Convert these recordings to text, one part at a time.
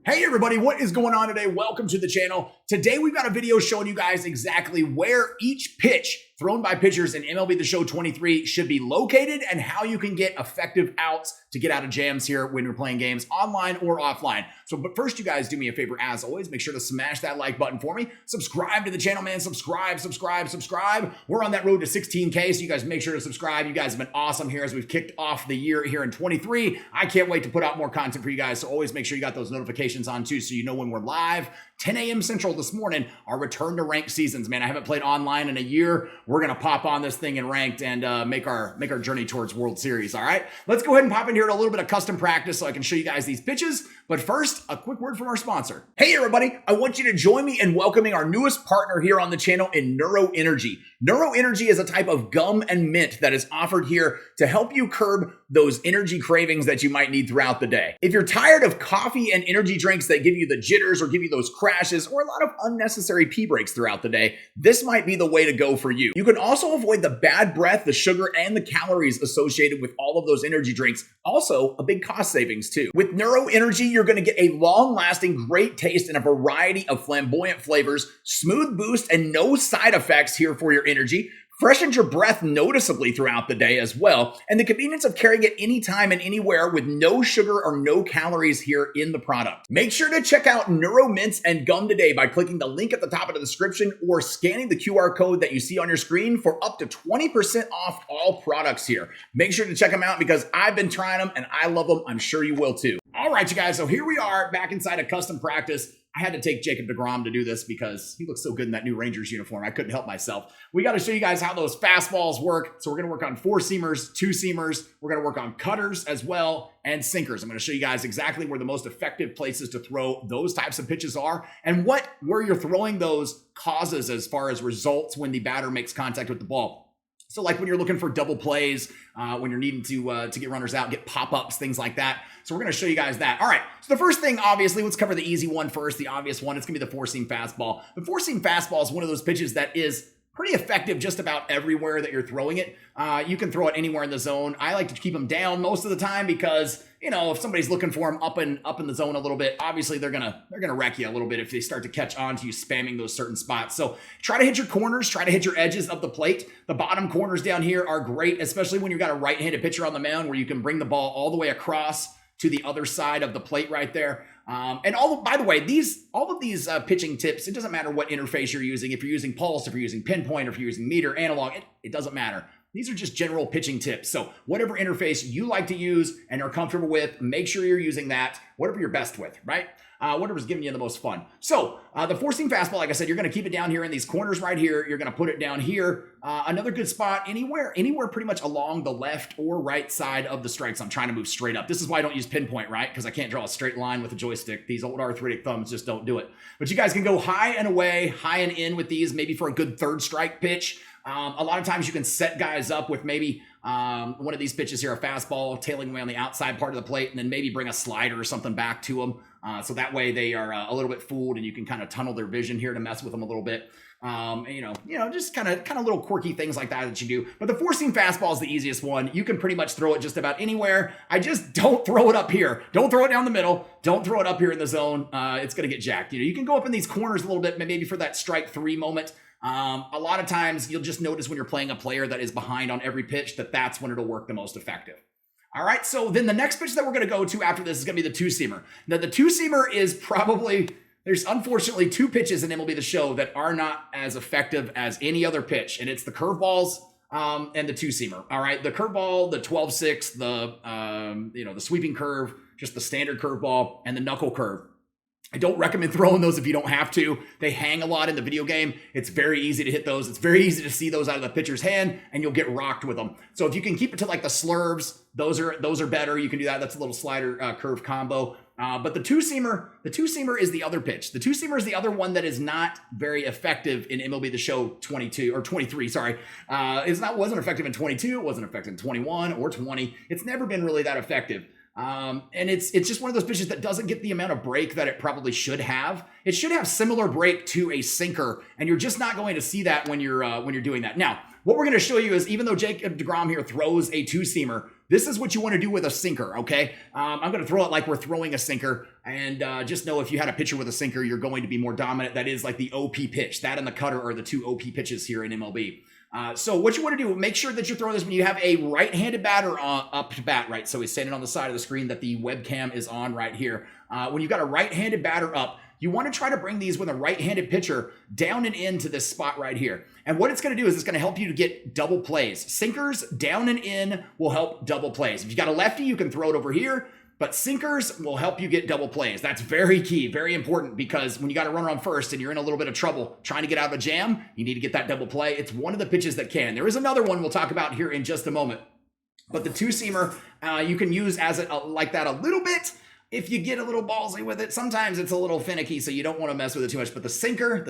Hey everybody, what is going on today? Welcome to the channel. Today we've got a video showing you guys exactly where each pitch thrown by pitchers in MLB The Show 23 should be located and how you can get effective outs to get out of jams here when you're playing games online or offline. But first, you guys do me a favor as always, make sure to smash that like button for me. Subscribe to the channel, man. Subscribe. We're on that road to 16K, so you guys make sure to subscribe. You guys have been awesome here as we've kicked off the year here in 23. I can't wait to put out more content for you guys, so always make sure you got those notifications on too so you know when we're live. 10 a.m. Central this morning, our return to ranked seasons. Man, I haven't played online in a year. We're going to pop on this thing in ranked and make our journey towards World Series, all right? Let's go ahead and pop in here to a little bit of custom practice so I can show you guys these pitches. But first, a quick word from our sponsor. Hey, everybody. I want you to join me in welcoming our newest partner here on the channel in Neuro Energy. Neuro Energy is a type of gum and mint that is offered here to help you curb those energy cravings that you might need throughout the day. If you're tired of coffee and energy drinks that give you the jitters or give you those crashes or a lot of unnecessary pee breaks throughout the day, this might be the way to go for you. You can also avoid the bad breath, the sugar, and the calories associated with all of those energy drinks. Also, a big cost savings too. With Neuro Energy, you're going to get a long-lasting, great taste and a variety of flamboyant flavors, smooth boost, and no side effects here for your energy. Freshens your breath noticeably throughout the day as well, and the convenience of carrying it anytime and anywhere with no sugar or no calories here in the product. Make sure to check out Neuro Mints and Gum today by clicking the link at the top of the description or scanning the QR code that you see on your screen for up to 20% off all products here. Make sure to check them out because I've been trying them and I love them. I'm sure you will too. All right, you guys, so here we are back inside a custom practice. I had to take Jacob deGrom to do this because he looks so good in that new Rangers uniform. I couldn't help myself. We got to show you guys how those fastballs work. So we're going to work on 4-seamers, 2-seamers. We're going to work on cutters as well and sinkers. I'm going to show you guys exactly where the most effective places to throw those types of pitches are and where you're throwing those causes as far as results when the batter makes contact with the ball. So like when you're looking for double plays, when you're needing to get runners out, get pop-ups, things like that. So we're going to show you guys that. All right, so the first thing, obviously, let's cover the easy one first, the obvious one. It's going to be the 4-seam fastball. The 4-seam fastball is one of those pitches that is pretty effective just about everywhere that you're throwing it. You can throw it anywhere in the zone. I like to keep them down most of the time because, you know, if somebody's looking for them up in the zone a little bit, obviously they're gonna wreck you a little bit if they start to catch on to you spamming those certain spots. So try to hit your corners, try to hit your edges of the plate. The bottom corners down here are great, especially when you've got a right-handed pitcher on the mound where you can bring the ball all the way across to the other side of the plate right there. And by the way, all of these pitching tips, it doesn't matter what interface you're using. If you're using pulse, if you're using pinpoint, if you're using meter, analog, it doesn't matter. These are just general pitching tips. So whatever interface you like to use and are comfortable with, make sure you're using that, whatever you're best with, right? Whatever's giving you the most fun. So the 4-seam fastball, like I said, you're going to keep it down here in these corners right here. You're going to put it down here. Another good spot, anywhere pretty much along the left or right side of the strikes. I'm trying to move straight up. This is why I don't use pinpoint, right? Because I can't draw a straight line with a joystick. These old arthritic thumbs just don't do it. But you guys can go high and away, high and in with these, maybe for a good third strike pitch. A lot of times you can set guys up with maybe one of these pitches here, a fastball tailing away on the outside part of the plate, and then maybe bring a slider or something back to them. So that way they are a little bit fooled and you can kind of tunnel their vision here to mess with them a little bit. Just kind of little quirky things like that you do. But the 4-seam fastball is the easiest one. You can pretty much throw it just about anywhere. I just don't throw it up here. Don't throw it down the middle. Don't throw it up here in the zone. It's going to get jacked. You can go up in these corners a little bit, maybe for that strike 3 moment. A lot of times you'll just notice when you're playing a player that is behind on every pitch that's when it'll work the most effective. All right, so then the next pitch that we're going to go to after this is going to be the 2-seamer. Now the 2-seamer is probably, there's unfortunately 2 pitches in MLB The Show that are not as effective as any other pitch, and it's the curveballs and the 2-seamer. All right, the curveball, the 12-6, the sweeping curve, just the standard curveball, and the knuckle curve. I don't recommend throwing those if you don't have to. They hang a lot in the video game. It's very easy to hit those. It's very easy to see those out of the pitcher's hand, and you'll get rocked with them. So if you can keep it to like the slurves, those are better. You can do that. That's a little slider curve combo. But the 2-seamer is the other pitch. The 2-seamer is the other one that is not very effective in MLB The Show 22 or 23. Sorry, wasn't effective in 22. It wasn't effective in 21 or 20. It's never been really that effective. And it's just one of those pitches that doesn't get the amount of break that it probably should have. It should have similar break to a sinker, and you're just not going to see that when you're doing that. Now, what we're going to show you is even though Jacob deGrom here throws a 2-seamer, This is what you want to do with a sinker, okay? I'm going to throw it like we're throwing a sinker, and just know if you had a pitcher with a sinker, you're going to be more dominant. That is like the OP pitch. That and the cutter are the two OP pitches here in MLB. So what you want to do, make sure that you're throwing this when you have a right-handed batter up to bat, right? So he's standing on the side of the screen that the webcam is on right here. When you've got a right-handed batter up, you want to try to bring these with a right-handed pitcher down and into this spot right here. And what it's going to do is it's going to help you to get double plays. Sinkers down and in will help double plays. If you got a lefty, you can throw it over here, but sinkers will help you get double plays. That's very key, very important, because when you got a runner on first and you're in a little bit of trouble trying to get out of a jam, you need to get that double play. It's one of the pitches that can. There is another one we'll talk about here in just a moment. But the two-seamer, you can use as like that a little bit. If you get a little ballsy with it, sometimes it's a little finicky, so you don't want to mess with it too much. But the sinker,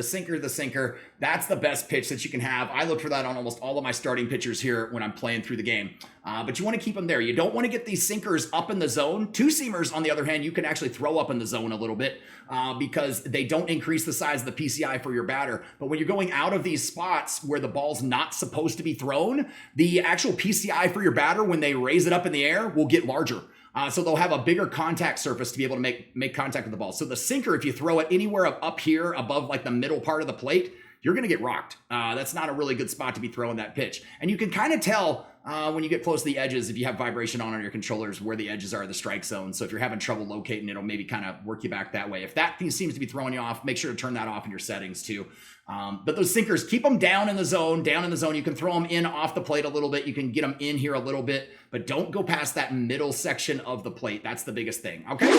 that's the best pitch that you can have. I look for that on almost all of my starting pitchers here when I'm playing through the game. But you want to keep them there. You don't want to get these sinkers up in the zone. Two-seamers, on the other hand, you can actually throw up in the zone a little bit because they don't increase the size of the PCI for your batter. But when you're going out of these spots where the ball's not supposed to be thrown, the actual PCI for your batter, when they raise it up in the air, will get larger. So they'll have a bigger contact surface to be able to make contact with the ball. So the sinker, if you throw it anywhere up here above like the middle part of the plate, you're going to get rocked. That's not a really good spot to be throwing that pitch. And you can kind of tell when you get close to the edges, if you have vibration on your controllers, where the edges are of the strike zone. So if you're having trouble locating, it'll maybe kind of work you back that way. If that thing seems to be throwing you off, make sure to turn that off in your settings too. But those sinkers, keep them down in the zone. You can throw them in off the plate a little bit. You can get them in here a little bit, but don't go past that middle section of the plate. That's the biggest thing, okay?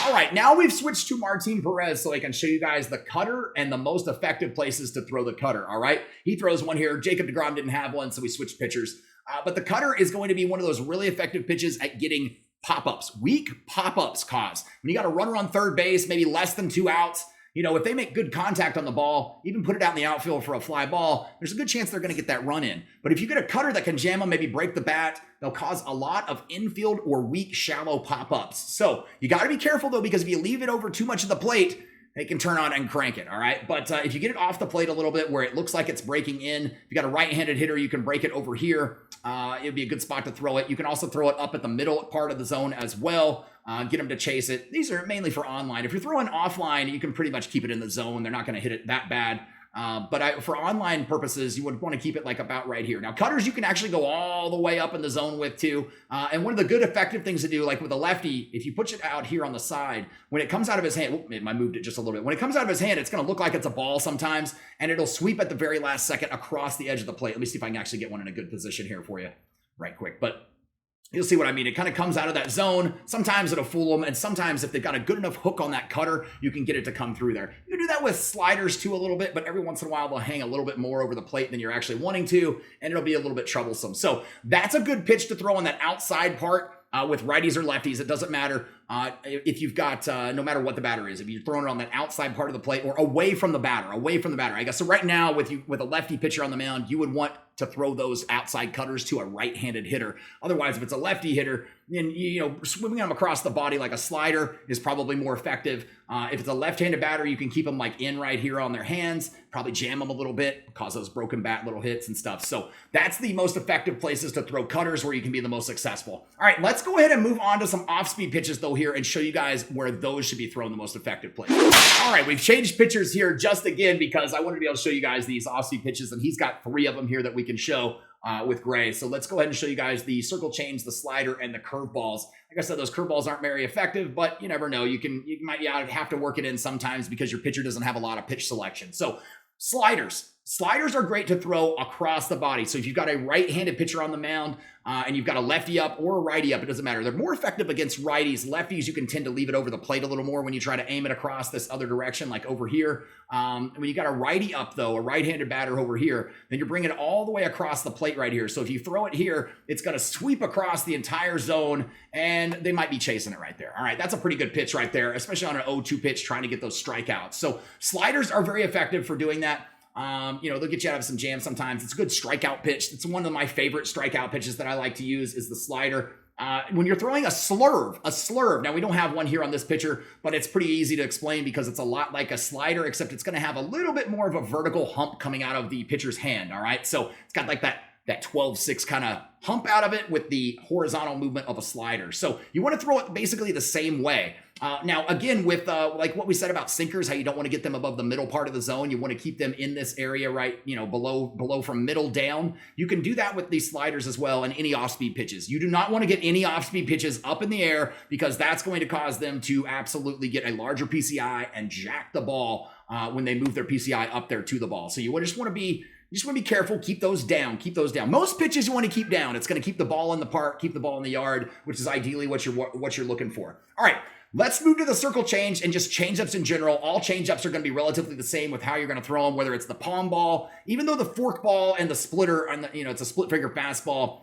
All right, now we've switched to Martin Perez so I can show you guys the cutter and the most effective places to throw the cutter, all right? He throws one here. Jacob deGrom didn't have one, so we switched pitchers. But the cutter is going to be one of those really effective pitches at getting pop-ups. Weak pop-ups cause. When you got a runner on third base, maybe less than 2 outs, you know, if they make good contact on the ball, even put it out in the outfield for a fly ball, there's a good chance they're going to get that run in. But if you get a cutter that can jam them, maybe break the bat, they'll cause a lot of infield or weak, shallow pop-ups. So you got to be careful, though, because if you leave it over too much of the plate, they can turn on and crank it, all right? But if you get it off the plate a little bit where it looks like it's breaking in, if you got a right-handed hitter, you can break it over here. It'd be a good spot to throw it. You can also throw it up at the middle part of the zone as well. Get them to chase it. These are mainly for online. If you're throwing offline, you can pretty much keep it in the zone. They're not going to hit it that bad. But for online purposes, you would want to keep it like about right here. Now, cutters, you can actually go all the way up in the zone with too. And one of the good effective things to do, like with a lefty, if you put it out here on the side, when it comes out of his hand, I moved it just a little bit. When it comes out of his hand, it's going to look like it's a ball sometimes, and it'll sweep at the very last second across the edge of the plate. Let me see if I can actually get one in a good position here for you right quick. But you'll see what I mean. It kind of comes out of that zone. Sometimes it'll fool them, and sometimes if they've got a good enough hook on that cutter, you can get it to come through there. You can do that with sliders too a little bit, but every once in a while they'll hang a little bit more over the plate than you're actually wanting to, and it'll be a little bit troublesome. So that's a good pitch to throw on that outside part. With righties or lefties, it doesn't matter if you've got, no matter what the batter is, if you're throwing it on that outside part of the plate or away from the batter, I guess. So right now with a lefty pitcher on the mound, you would want to throw those outside cutters to a right-handed hitter. Otherwise, if it's a lefty hitter, then, you know, swinging them across the body like a slider is probably more effective. If it's a left-handed batter, you can keep them like in right here on their hands, probably jam them a little bit, cause those broken bat little hits and stuff. So that's the most effective places to throw cutters where you can be the most successful. All right, let's go ahead and move on to some off-speed pitches though here and show you guys where those should be thrown the most effective place. All right, we've changed pitchers here just again because I wanted to be able to show you guys these off-speed pitches, and he's got 3 of them here that we can show with Gray. So let's go ahead and show you guys the circle change, the slider, and the curveballs. Like I said, those curveballs aren't very effective, but you never know. You might have to work it in sometimes because your pitcher doesn't have a lot of pitch selection. So sliders. Sliders are great to throw across the body. So if you've got a right-handed pitcher on the mound and you've got a lefty up or a righty up, it doesn't matter. They're more effective against righties. Lefties, you can tend to leave it over the plate a little more when you try to aim it across this other direction, like over here. When you got a righty up, though, a right-handed batter over here, then you're bringing it all the way across the plate right here. So if you throw it here, it's going to sweep across the entire zone, and they might be chasing it right there. All right, that's a pretty good pitch right there, especially on an 0-2 pitch trying to get those strikeouts. So sliders are very effective for doing that. You know, they'll get you out of some jams sometimes. It's a good strikeout pitch. It's one of my favorite strikeout pitches that I like to use is the slider. When you're throwing a slurve. Now, we don't have one here on this pitcher, but it's pretty easy to explain because it's a lot like a slider, except it's going to have a little bit more of a vertical hump coming out of the pitcher's hand, all right? So it's got like that that 12-6 kind of hump out of it with the horizontal movement of a slider. So you want to throw it basically the same way. Now, again, with like what we said about sinkers, how you don't want to get them above the middle part of the zone. You want to keep them in this area, right? You know, below from middle down. You can do that with these sliders as well and any off-speed pitches. You do not want to get any off-speed pitches up in the air because that's going to cause them to absolutely get a larger PCI and jack the ball when they move their PCI up there to the ball. So you just want to be careful. Keep those down. Keep those down. Most pitches you want to keep down. It's going to keep the ball in the park, keep the ball in the yard, which is ideally what you're looking for. All right. Let's move to the circle change and just change-ups in general. All change-ups are going to be relatively the same with how you're going to throw them, whether it's the palm ball, even though the fork ball and the splitter, and it's a split-finger fastball,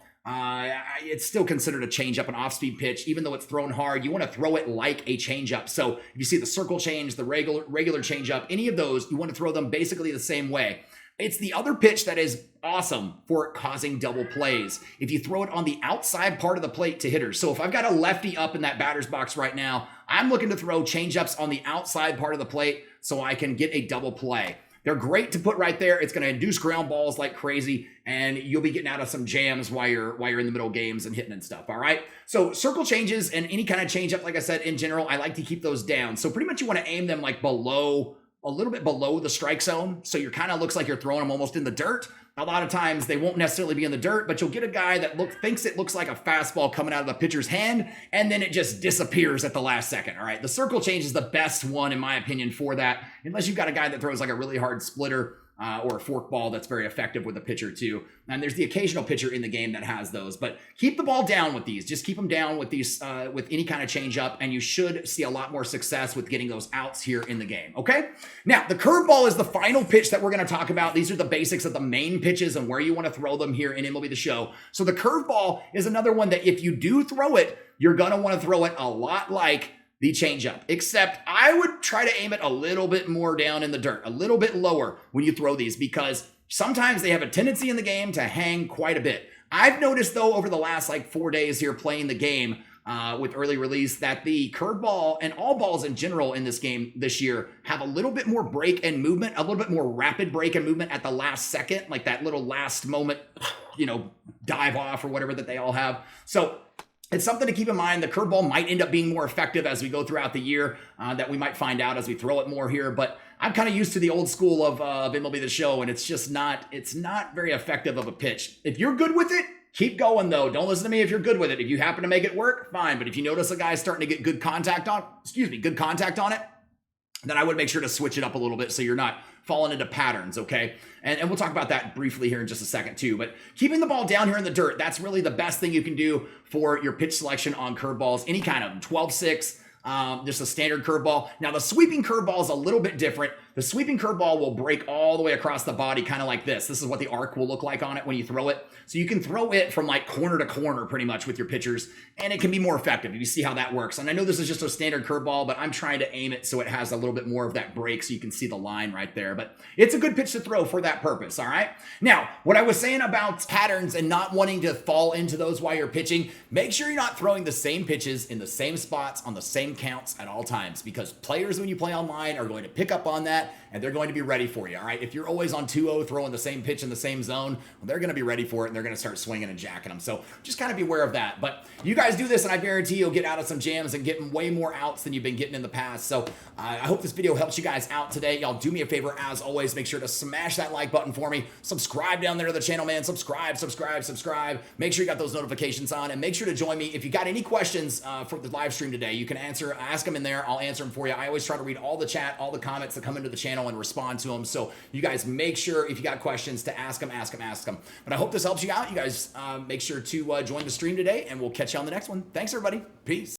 it's still considered a change-up, an off-speed pitch. Even though it's thrown hard, you want to throw it like a change-up. So if you see the circle change, the regular change-up, any of those, you want to throw them basically the same way. It's the other pitch that is awesome for causing double plays. If you throw it on the outside part of the plate to hitters. So if I've got a lefty up in that batter's box right now, I'm looking to throw changeups on the outside part of the plate so I can get a double play. They're great to put right there. It's going to induce ground balls like crazy, and you'll be getting out of some jams while you're in the middle of games and hitting and stuff. All right. So circle changes and any kind of changeup, like I said, in general, I like to keep those down. So pretty much you want to aim them like a little bit below the strike zone. So you're kind of looks like you're throwing them almost in the dirt. A lot of times they won't necessarily be in the dirt, but you'll get a guy that thinks it looks like a fastball coming out of the pitcher's hand, and then it just disappears at the last second. All right. The circle change is the best one, in my opinion, for that, unless you've got a guy that throws like a really hard splitter or a fork ball that's very effective with a pitcher too. And there's the occasional pitcher in the game that has those, but keep the ball down with these. Just keep them down with these, with any kind of change up, and you should see a lot more success with getting those outs here in the game. Okay. Now the curveball is the final pitch that we're going to talk about. These are the basics of the main pitches and where you want to throw them here in MLB The Show. So the curveball is another one that if you do throw it, you're going to want to throw it a lot like the changeup, except I would try to aim it a little bit more down in the dirt, a little bit lower when you throw these, because sometimes they have a tendency in the game to hang quite a bit. I've noticed though, over the last like 4 days here playing the game with early release, that the curveball and all balls in general in this game this year have a little bit more break and movement, a little bit more rapid break and movement at the last second, like that little last moment, dive off or whatever that they all have. So it's something to keep in mind. The curveball might end up being more effective as we go throughout the year, that we might find out as we throw it more here. But I'm kind of used to the old school of MLB The Show, and it's not very effective of a pitch. If you're good with it, keep going though. Don't listen to me if you're good with it. If you happen to make it work, fine. But if you notice a guy's starting to get good contact on it, then I would make sure to switch it up a little bit so you're not falling into patterns, okay? And we'll talk about that briefly here in just a second too. But keeping the ball down here in the dirt, that's really the best thing you can do for your pitch selection on curveballs, any kind of them, 12-6, just a standard curveball. Now the sweeping curveball is a little bit different. The sweeping curveball will break all the way across the body, kind of like this. This is what the arc will look like on it when you throw it. So you can throw it from like corner to corner pretty much with your pitchers, and it can be more effective if you see how that works. And I know this is just a standard curveball, but I'm trying to aim it so it has a little bit more of that break so you can see the line right there. But it's a good pitch to throw for that purpose, all right? Now, what I was saying about patterns and not wanting to fall into those while you're pitching, make sure you're not throwing the same pitches in the same spots on the same counts at all times, because players, when you play online, are going to pick up on that, and they're going to be ready for you, all right? If you're always on 2-0 throwing the same pitch in the same zone, well, they're going to be ready for it, and they're going to start swinging and jacking them. So just kind of be aware of that. But you guys do this, and I guarantee you'll get out of some jams and get way more outs than you've been getting in the past. So I hope this video helps you guys out today. Y'all do me a favor, as always, make sure to smash that like button for me. Subscribe down there to the channel, man. Subscribe. Make sure you got those notifications on, and make sure to join me. If you got any questions for the live stream today, you can ask them in there. I'll answer them for you. I always try to read all the chat, all the comments that come into the channel, and respond to them. So you guys make sure, if you got questions, to ask them. But I hope this helps you out. You guys make sure to join the stream today, and we'll catch you on the next one. Thanks, everybody. Peace.